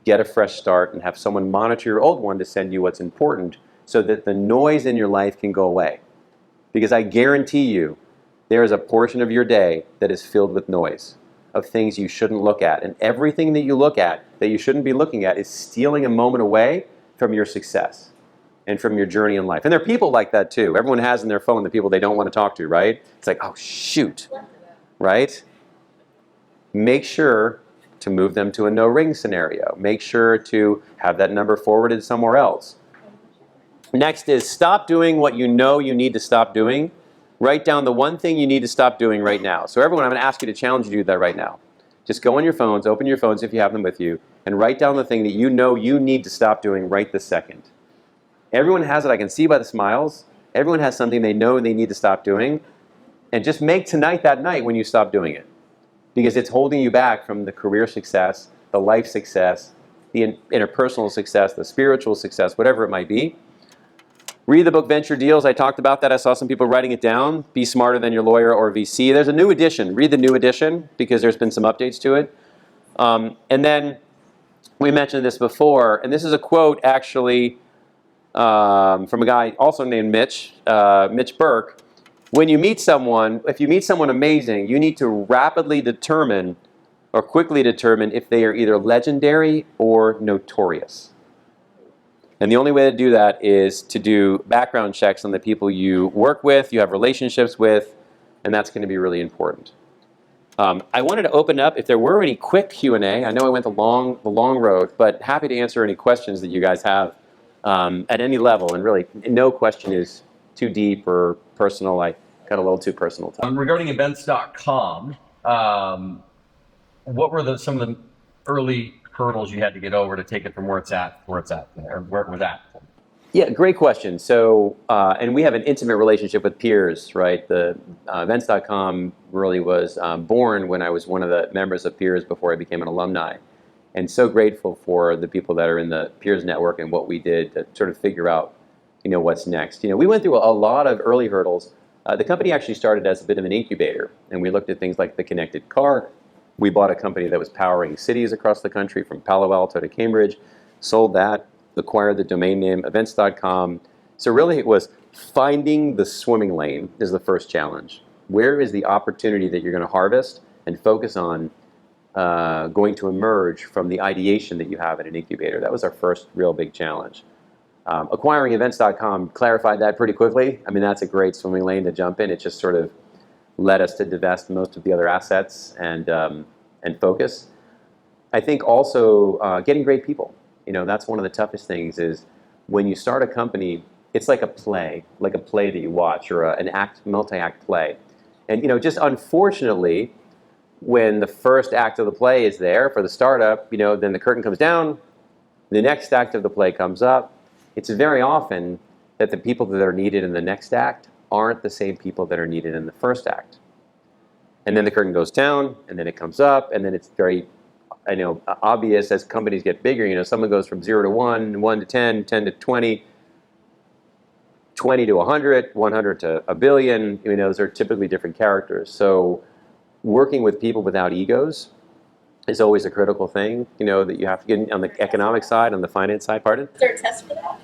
[SPEAKER 1] Get a fresh start and have someone monitor your old one to send you what's important so that the noise in your life can go away. Because I guarantee you, there is a portion of your day that is filled with noise, of things you shouldn't look at. And everything that you look at that you shouldn't be looking at is stealing a moment away from your success and from your journey in life. And there are people like that too. Everyone has in their phone the people they don't want to talk to, right? It's like, oh shoot, right? Make sure to move them to a no-ring scenario. Make sure to have that number forwarded somewhere else. Next is stop doing what you know you need to stop doing. Write down the one thing you need to stop doing right now. So everyone, I'm going to ask you to challenge you to do that right now. Just go on your phones, open your phones if you have them with you, and write down the thing that you know you need to stop doing right this second. Everyone has it. I can see by the smiles. Everyone has something they know they need to stop doing. And just make tonight that night when you stop doing it. Because it's holding you back from the career success, the life success, the interpersonal success, the spiritual success, whatever it might be. Read the book Venture Deals. I talked about that. I saw some people writing it down. Be Smarter Than Your Lawyer or VC. There's a new edition. Read the new edition because there's been some updates to it. And then we mentioned this before, and this is a quote actually from a guy also named Mitch Burke. When you meet someone, if you meet someone amazing, you need to rapidly determine or quickly determine if they are either legendary or notorious. And the only way to do that is to do background checks on the people you work with, you have relationships with, and that's going to be really important. I wanted to open up if there were any quick Q&A. I know I went the long road, but happy to answer any questions that you guys have at any level. And really, no question is too deep or personal. I got a little too personal.
[SPEAKER 3] Regarding events.com, what were some of the early hurdles you had to get over to take it from where it was at?
[SPEAKER 1] Yeah, great question. So, and we have an intimate relationship with peers, right? The events.com really was born when I was one of the members of peers before I became an alumni. And so grateful for the people that are in the peers network and what we did to sort of figure out, what's next. We went through a lot of early hurdles. The company actually started as a bit of an incubator, and we looked at things like the connected car. We bought a company that was powering cities across the country from Palo Alto to Cambridge, sold that, acquired the domain name events.com. So really it was finding the swimming lane is the first challenge. Where is the opportunity that you're going to harvest and focus on going to emerge from the ideation that you have in an incubator. That was our first real big challenge. Acquiringevents.com clarified that pretty quickly. I mean, that's a great swimming lane to jump in. It just sort of led us to divest most of the other assets and focus. I think also getting great people. That's one of the toughest things is when you start a company, it's like a play that you watch or an multi-act play. And, just unfortunately, when the first act of the play is there for the startup, then the curtain comes down, the next act of the play comes up. It's very often that the people that are needed in the next act aren't the same people that are needed in the first act. And then the curtain goes down, and then it comes up, and then it's very, obvious as companies get bigger. Someone goes from 0 to 1, 1 to 10, 10 to 20, 20 to 100, 100 to a billion. Those are typically different characters. So working with people without egos is always a critical thing, that you have to get on the economic side, on the finance side, pardon?
[SPEAKER 2] Is there a test for that?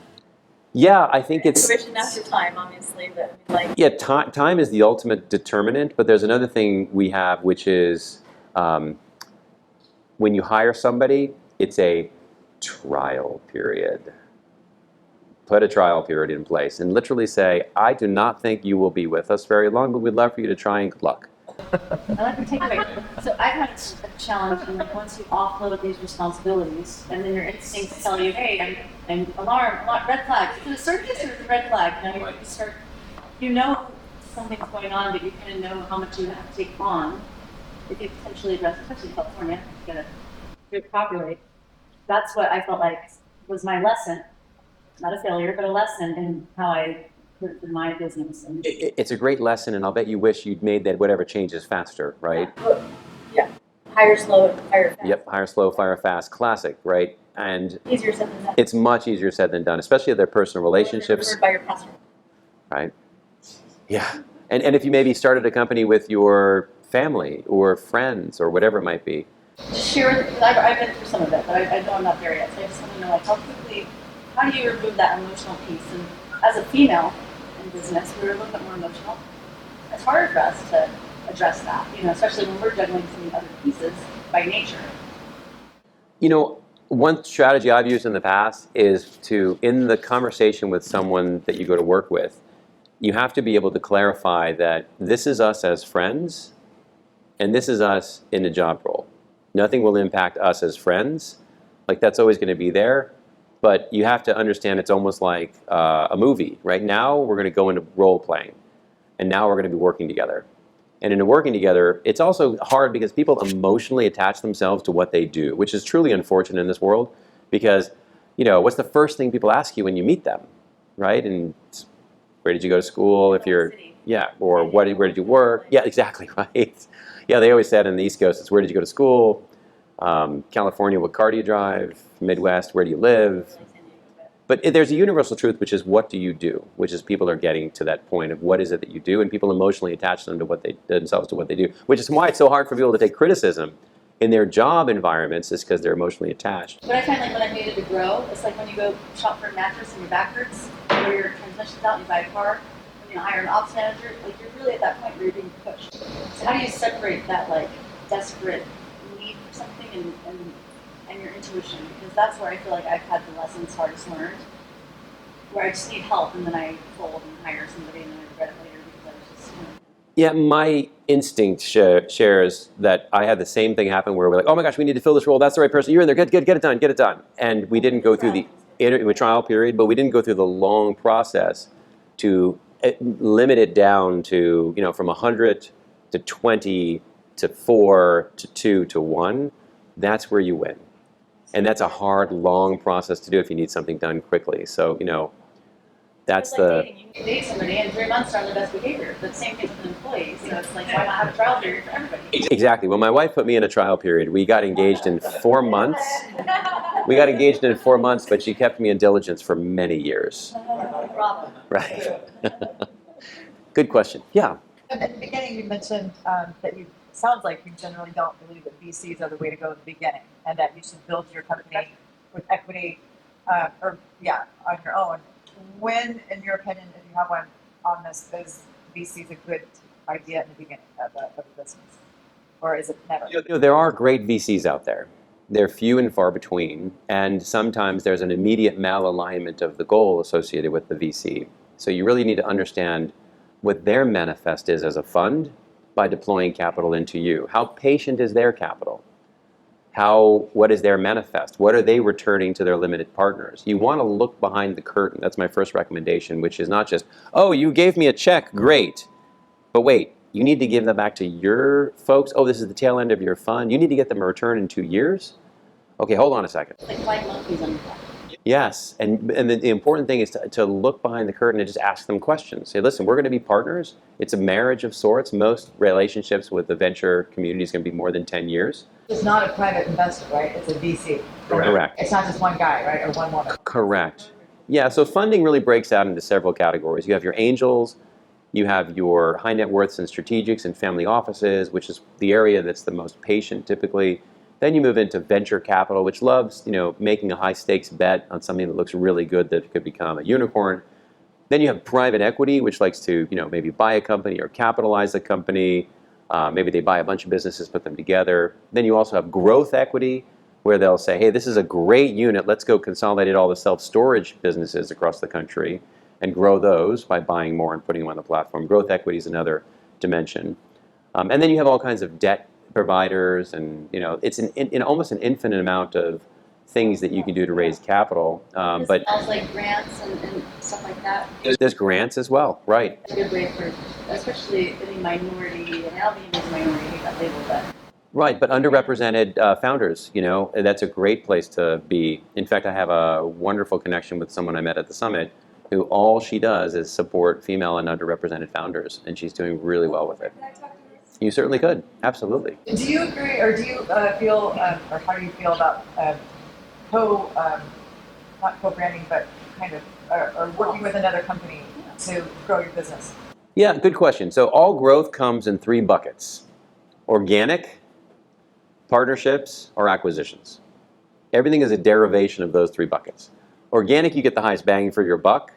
[SPEAKER 1] Yeah, I think it's...
[SPEAKER 2] Intuition after time, obviously, but like...
[SPEAKER 1] Yeah, time is the ultimate determinant, but there's another thing we have, which is when you hire somebody, it's a trial period. Put a trial period in place and literally say, I do not think you will be with us very long, but we'd love for you to try and good luck.
[SPEAKER 4] I like to take away. So I've had a challenge in like once you offload these responsibilities, and then your instincts tell you, "Hey, I'm alarm, red flag." Is it a circus or is it a red flag? You start, something's going on, but you kind of know how much you have to take on. If you potentially address, especially in California, you gotta repopulate. That's what I felt like was my lesson. Not a failure, but a lesson in how I put it in my business. And
[SPEAKER 1] it's a great lesson, and I'll bet you wish you'd made that whatever changes faster, right?
[SPEAKER 2] Yeah. Hire slow, fire fast.
[SPEAKER 1] Yep, hire slow, fire fast, classic, right? And
[SPEAKER 2] Easier said than done.
[SPEAKER 1] it's much easier said than done, especially their personal relationships.
[SPEAKER 2] Referred by your customer.
[SPEAKER 1] Right? Yeah. And if you maybe started a company with your family or friends or whatever it might be.
[SPEAKER 4] just share, because I've been through some of it, but I know I'm not there yet. So I just want to know, like, how do you remove that emotional piece? And as a female in business, we're a little bit more emotional. It's harder for us to address that, especially when we're juggling so many other pieces by nature.
[SPEAKER 1] One strategy I've used in the past is to, in the conversation with someone that you go to work with, you have to be able to clarify that this is us as friends and this is us in a job role. Nothing will impact us as friends. Like, that's always going to be there. But you have to understand it's almost like a movie. Right now, we're going to go into role playing. And now we're going to be working together. And in working together, it's also hard because people emotionally attach themselves to what they do, which is truly unfortunate in this world. Because, what's the first thing people ask you when you meet them, right? And where did you go to school? If you're, yeah, or where did you work? Yeah, exactly, right. Yeah, they always said on the East Coast, it's where did you go to school? California, what car do you drive? Midwest, where do you live? But there's a universal truth, which is what do you do? Which is people are getting to that point of what is it that you do, and people emotionally attach themselves to what they do, which is why it's so hard for people to take criticism in their job environments, is because they're emotionally attached.
[SPEAKER 4] What I find like when I needed to grow, it's like when you go shop for a mattress and your back hurts, or your transmission's out and you buy a car, when you hire an ops manager, like you're really at that point where you're being pushed. So how do you separate that like desperate need for something and your intuition? Because that's where I feel like I've had the lessons hardest learned, where I just need help and then I fold and hire somebody and then I regret it later because I was just,
[SPEAKER 1] Yeah, my instinct shares that I had the same thing happen where we're like, oh my gosh, we need to fill this role. That's the right person. You're in there. Good, get it done. And we didn't go through the trial period, but we didn't go through the long process to limit it down to, from 100 to 20 to 4 to 2 to 1. That's where you win. And that's a hard, long process to do if you need something done quickly. So, that's
[SPEAKER 4] it's like
[SPEAKER 1] the...
[SPEAKER 4] dating. You can date somebody and 3 months are on the best behavior. But same thing with employees. So it's like, why not have a trial period for everybody?
[SPEAKER 1] Exactly. When my wife put me in a trial period, we got engaged in 4 months. We got engaged in 4 months, but she kept me in diligence for many years. Right. Good question. Yeah.
[SPEAKER 5] At the beginning, you mentioned that sounds like you generally don't believe that VCs are the way to go at the beginning, and that you should build your company with equity, on your own. When, in your opinion, if you have one on this, is VCs a good idea in the beginning of a business? or is it never?
[SPEAKER 1] There are great VCs out there. They're few and far between, and sometimes there's an immediate malalignment of the goal associated with the VC. So you really need to understand what their manifest is as a fund by deploying capital into you. How patient is their capital? What is their manifest? What are they returning to their limited partners? You want to look behind the curtain. That's my first recommendation, which is not just, oh, you gave me a check, great. But wait, you need to give that back to your folks. Oh, this is the tail end of your fund. You need to get them a return in 2 years? Okay, hold on a second.
[SPEAKER 4] Like flying monkeys on the back.
[SPEAKER 1] Yes, and the important thing is to look behind the curtain and just ask them questions. Say, listen, we're going to be partners. It's a marriage of sorts. Most relationships with the venture community is going to be more than 10 years.
[SPEAKER 5] It's not a private investor, right? It's a VC.
[SPEAKER 1] Correct.
[SPEAKER 5] It's not just one guy, right, or one woman.
[SPEAKER 1] Correct. Yeah, so funding really breaks out into several categories. You have your angels, you have your high net worths and strategics and family offices, which is the area that's the most patient typically. Then you move into venture capital, which loves, making a high stakes bet on something that looks really good that could become a unicorn. Then you have private equity, which likes to, maybe buy a company or capitalize a company. Maybe they buy a bunch of businesses, put them together. Then you also have growth equity, where they'll say, hey, this is a great unit. Let's go consolidate all the self-storage businesses across the country and grow those by buying more and putting them on the platform. Growth equity is another dimension. And then you have all kinds of debt providers, and it's almost an infinite amount of things that you can do to raise capital. But
[SPEAKER 4] smells like grants and stuff like that.
[SPEAKER 1] there's grants as well, right?
[SPEAKER 4] A good way for, especially any minority, and I don't think it's a minority, I hate that label, but
[SPEAKER 1] Right, but underrepresented founders, that's a great place to be. In fact, I have a wonderful connection with someone I met at the summit who all she does is support female and underrepresented founders, and she's doing really well with it. You certainly could, absolutely.
[SPEAKER 5] Do you agree, or do you feel, or how do you feel about not co-branding, but kind of, or working with another company to grow your business?
[SPEAKER 1] Yeah, good question. So all growth comes in 3 buckets: organic, partnerships, or acquisitions. Everything is a derivation of those 3 buckets. Organic, you get the highest bang for your buck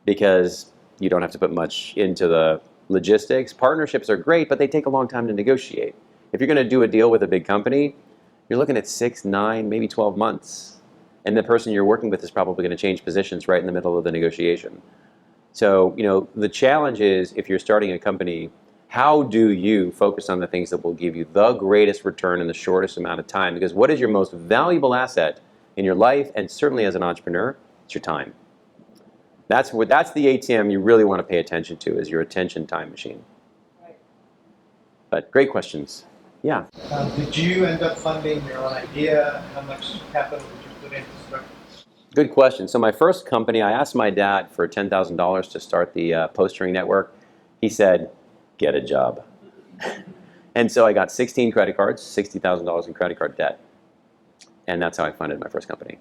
[SPEAKER 1] because you don't have to put much into the logistics. Partnerships are great, but they take a long time to negotiate. If you're going to do a deal with a big company, you're looking at 6, 9, maybe 12 months. And the person you're working with is probably going to change positions right in the middle of the negotiation. So, the challenge is, if you're starting a company, how do you focus on the things that will give you the greatest return in the shortest amount of time? Because what is your most valuable asset in your life, and certainly as an entrepreneur? It's your time. That's the ATM you really want to pay attention to, is your attention time machine.
[SPEAKER 5] Right.
[SPEAKER 1] But great questions. Yeah.
[SPEAKER 6] Did you end up funding your own idea? How much capital did you put in to start?
[SPEAKER 1] Good question. So my first company, I asked my dad for $10,000 to start the postering network. He said, get a job. And so I got 16 credit cards, $60,000 in credit card debt. And that's how I funded my first company.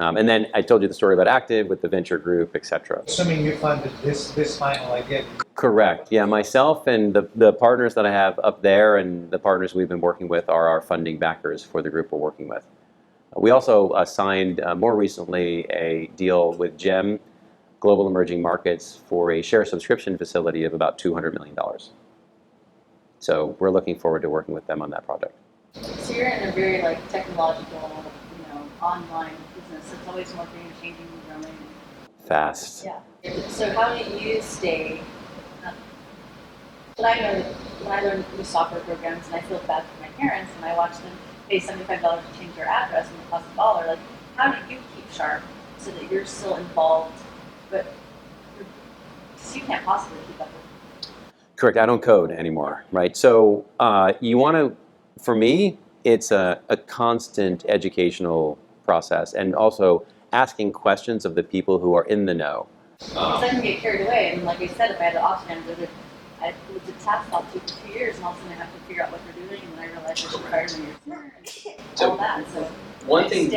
[SPEAKER 1] And then I told you the story about Active with the venture group, et cetera.
[SPEAKER 6] Assuming you funded this final idea.
[SPEAKER 1] Correct. Yeah, myself and the partners that I have up there and the partners we've been working with are our funding backers for the group we're working with. We also signed more recently a deal with GEM, Global Emerging Markets, for a share subscription facility of about $200 million. So we're looking forward to working with them on that project.
[SPEAKER 4] so you're in a very technological, online business. It's always morphing and changing and growing.
[SPEAKER 1] Fast.
[SPEAKER 4] Yeah. So how do you stay? But I know that when I learned new software programs, and I feel bad for my parents, and I watch them pay $75 to change their address and it costs $1. How do you keep sharp so that you're still involved, but because you can't possibly keep up with it?
[SPEAKER 1] Correct. I don't code anymore, right? So you want to, for me, it's a constant educational process, and also asking questions of the people who are in the know.
[SPEAKER 4] Because I can get carried away, and like I said, if I had an ops manager, I would do task off for 2 years, and all of a sudden I have to figure out what they're doing, and then I realize I should fire them and all that. So
[SPEAKER 1] one thing,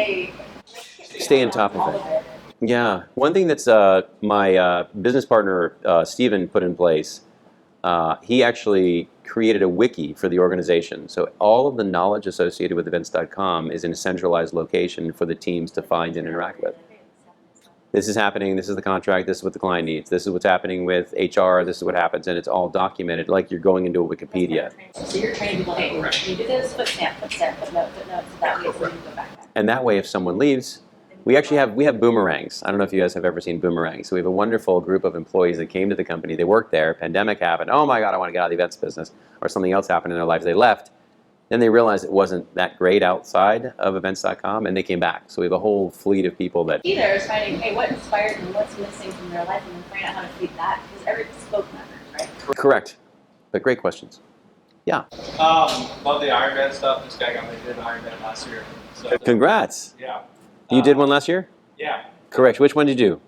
[SPEAKER 1] stay on top of it. Yeah, one thing that's my business partner Steven put in place. He actually created a wiki for the organization. So all of the knowledge associated with events.com is in a centralized location for the teams to find and interact with. This is happening, this is the contract, this is what the client needs, this is what's happening with HR, this is what happens, and it's all documented like you're going into a Wikipedia.
[SPEAKER 4] So you're training people, hey, you do this, footnote, footnote, so that way so you can go back.
[SPEAKER 1] And that way, if someone leaves, we have boomerangs. I don't know if you guys have ever seen boomerangs. So we have a wonderful group of employees that came to the company. They worked there. Pandemic happened. Oh my God, I want to get out of the events business. Or something else happened in their lives. They left. Then they realized it wasn't that great outside of events.com, and they came back. So we have a whole fleet of people that.
[SPEAKER 4] Key there is finding, hey, what inspired them, what's missing from their life, and then finding out how to feed that, because every spoke matters, right?
[SPEAKER 1] Correct. But great questions. Yeah.
[SPEAKER 7] Love the Ironman stuff. This guy got me to do an Ironman last year. So,
[SPEAKER 1] Congrats.
[SPEAKER 7] yeah.
[SPEAKER 1] You did one last year?
[SPEAKER 7] Yeah.
[SPEAKER 1] Correct. Which one did you do?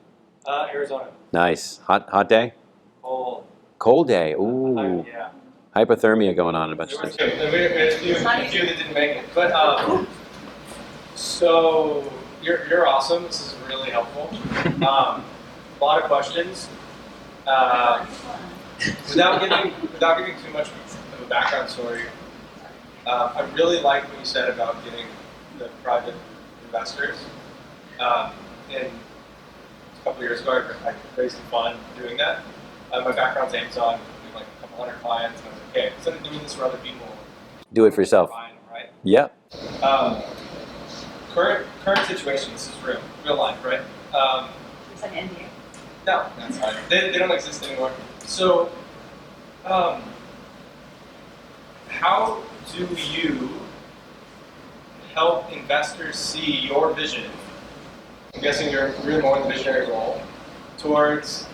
[SPEAKER 7] Arizona.
[SPEAKER 1] Nice. Hot day?
[SPEAKER 7] Cold.
[SPEAKER 1] Cold day. Ooh.
[SPEAKER 7] Yeah.
[SPEAKER 1] Hypothermia going on in a bunch
[SPEAKER 7] There
[SPEAKER 1] of
[SPEAKER 7] was
[SPEAKER 1] things.
[SPEAKER 7] two. There was a few that didn't make it. But so you're awesome. This is really helpful. A lot of questions. Without giving too much of a background story, I really like what you said about getting the private investors. And a couple of years ago, I raised a fund doing that. My background's Amazon, doing like a couple hundred clients, and I was like, okay, instead of doing this for other people,
[SPEAKER 1] Do it for yourself.
[SPEAKER 7] fine, right?
[SPEAKER 1] Yep.
[SPEAKER 7] Current situation, this is real life, right?
[SPEAKER 4] It's like an NDA.
[SPEAKER 7] No, that's fine. They don't exist anymore. So, how do you help investors see your vision? I'm guessing you're really more in the visionary role towards,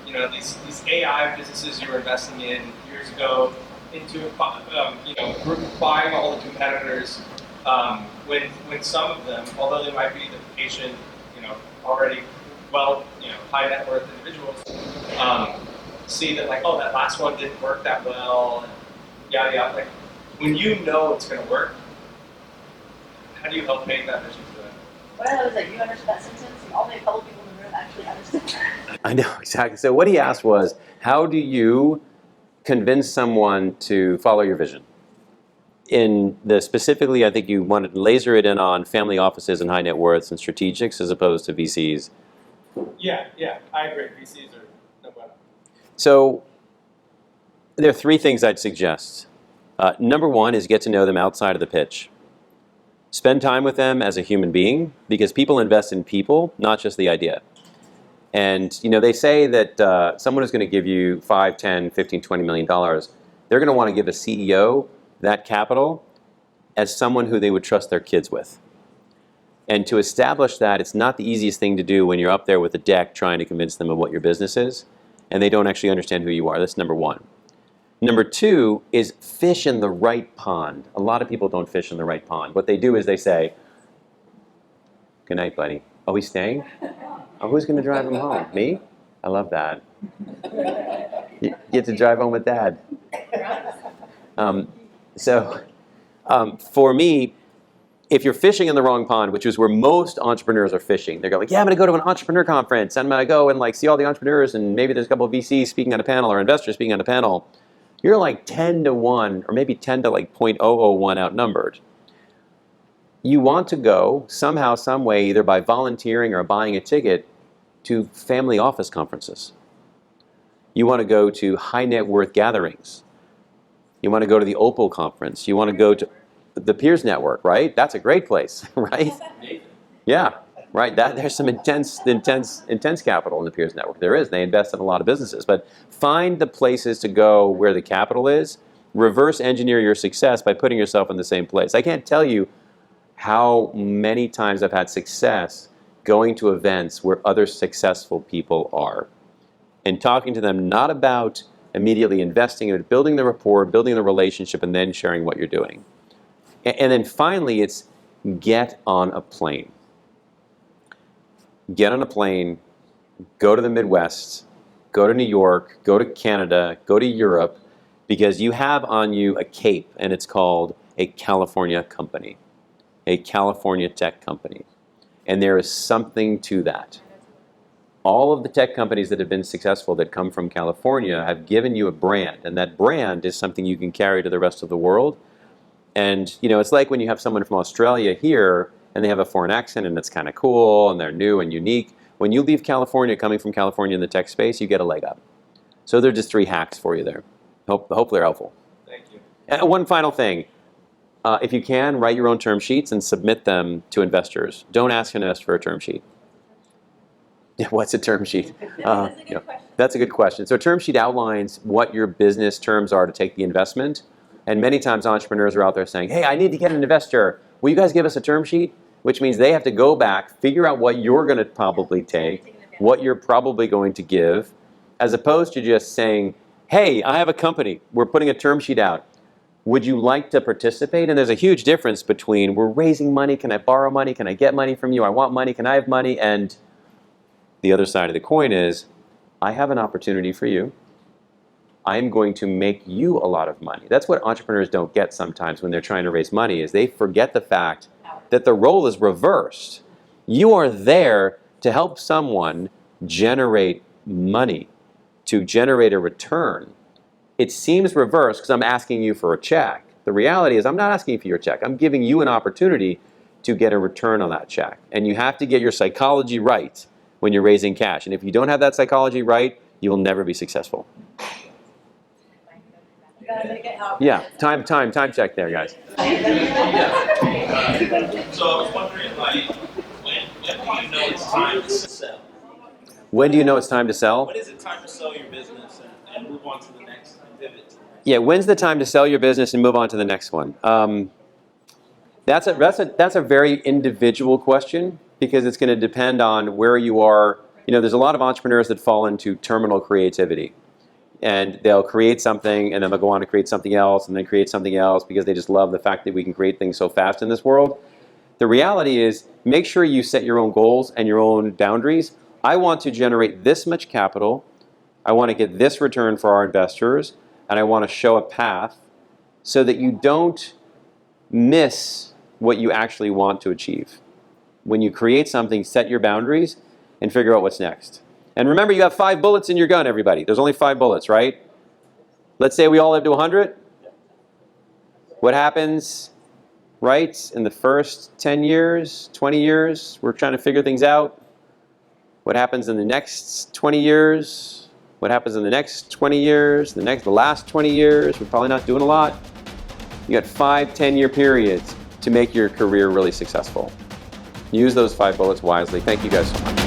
[SPEAKER 7] these AI businesses you were investing in years ago, into buying all the competitors. When some of them, although they might be the patient, already high net worth individuals, see that like, oh, that last one didn't work that well, and yada yada. Like, when you know it's going to work, how do you help make that vision for them?
[SPEAKER 4] What I love is that you understood that sentence, and only a couple people in the room actually understood that.
[SPEAKER 1] I know, exactly. So what he asked was, how do you convince someone to follow your vision? Specifically, I think you wanted to laser it in on family offices and high net worths and strategics as opposed to VCs.
[SPEAKER 7] Yeah, I agree. VCs are no bueno.
[SPEAKER 1] So there are three things I'd suggest. Number one is get to know them outside of the pitch. Spend time with them as a human being, because people invest in people, not just the idea. And they say that someone who's going to give you $5, 10, 15, $20 million, they're going to want to give a CEO that capital as someone who they would trust their kids with. And to establish that, it's not the easiest thing to do when you're up there with a deck trying to convince them of what your business is, and they don't actually understand who you are. That's number one. Number two is fish in the right pond. A lot of people don't fish in the right pond. What they do is they say, "Good night, buddy. Oh, he's staying? Oh, who's going to drive him home? Me? I love that. You get to drive home with Dad." For me, if you're fishing in the wrong pond, which is where most entrepreneurs are fishing, they're going, yeah, I'm going to go to an entrepreneur conference. I'm going to go and see all the entrepreneurs, and maybe there's a couple of VCs speaking on a panel or investors speaking on a panel. You're like 10 to 1 or maybe 10 to 0.001 outnumbered. You want to go somehow, some way, either by volunteering or buying a ticket to family office conferences. You want to go to high net worth gatherings. You want to go to the Opal conference. You want to go to the Peers Network, right? That's a great place, right? Yeah, right. There's some intense capital in the Peers Network. There is. They invest in a lot of businesses. But find the places to go where the capital is. Reverse engineer your success by putting yourself in the same place. I can't tell you how many times I've had success going to events where other successful people are and talking to them, not about immediately investing in it, building the rapport, building the relationship, and then sharing what you're doing. And then finally, it's get on a plane. Get on a plane, go to the Midwest, go to New York, go to Canada, go to Europe, because you have on you a cape, and it's called a California company, a California tech company. And there is something to that. All of the tech companies that have been successful that come from California have given you a brand, and that brand is something you can carry to the rest of the world. And it's like when you have someone from Australia here and they have a foreign accent and it's kind of cool and they're new and unique. When you leave California, coming from California in the tech space, you get a leg up. So they're just 3 hacks for you there. Hopefully they're helpful.
[SPEAKER 7] Thank you.
[SPEAKER 1] And one final thing. If you can, write your own term sheets and submit them to investors. Don't ask an investor for a term sheet. Yeah, what's a term sheet?
[SPEAKER 2] That's a good question.
[SPEAKER 1] That's a good question. So a term sheet outlines what your business terms are to take the investment. And many times entrepreneurs are out there saying, hey, I need to get an investor. Will you guys give us a term sheet? Which means they have to go back, figure out what you're going to probably take, what you're probably going to give, as opposed to just saying, hey, I have a company. We're putting a term sheet out. Would you like to participate? And there's a huge difference between we're raising money, can I borrow money, can I get money from you, I want money, can I have money? And the other side of the coin is, I have an opportunity for you. I'm going to make you a lot of money. That's what entrepreneurs don't get sometimes when they're trying to raise money, is they forget the fact that the role is reversed. You are there to help someone generate money, to generate a return. It seems reversed because I'm asking you for a check. The reality is I'm not asking for your check. I'm giving you an opportunity to get a return on that check. And you have to get your psychology right when you're raising cash. And if you don't have that psychology right, you will never be successful.
[SPEAKER 5] You gotta make it happen.
[SPEAKER 1] Yeah, time check there, guys.
[SPEAKER 8] So I was wondering, like, when do you know it's time to sell?
[SPEAKER 1] When do you know it's time to sell?
[SPEAKER 8] When is it time to sell your business and move on to the next pivot?
[SPEAKER 1] Yeah, when's the time to sell your business and move on to the next one? That's a very individual question because it's going to depend on where you are. You know, there's a lot of entrepreneurs that fall into terminal creativity. And they'll create something, and then they'll go on to create something else, and then create something else because they just love the fact that we can create things so fast in this world. The reality is, make sure you set your own goals and your own boundaries. I want to generate this much capital. I want to get this return for our investors, and I want to show a path so that you don't miss what you actually want to achieve. When you create something, set your boundaries and figure out what's next. And remember, you have 5 bullets in your gun, everybody. There's only 5 bullets, right? Let's say we all live to 100. What happens, right, in the first 10 years, 20 years? We're trying to figure things out. What happens in the next 20 years? What happens in the next 20 years? The last 20 years? We're probably not doing a lot. You got 5, 10-year periods to make your career really successful. Use those 5 bullets wisely. Thank you guys so much.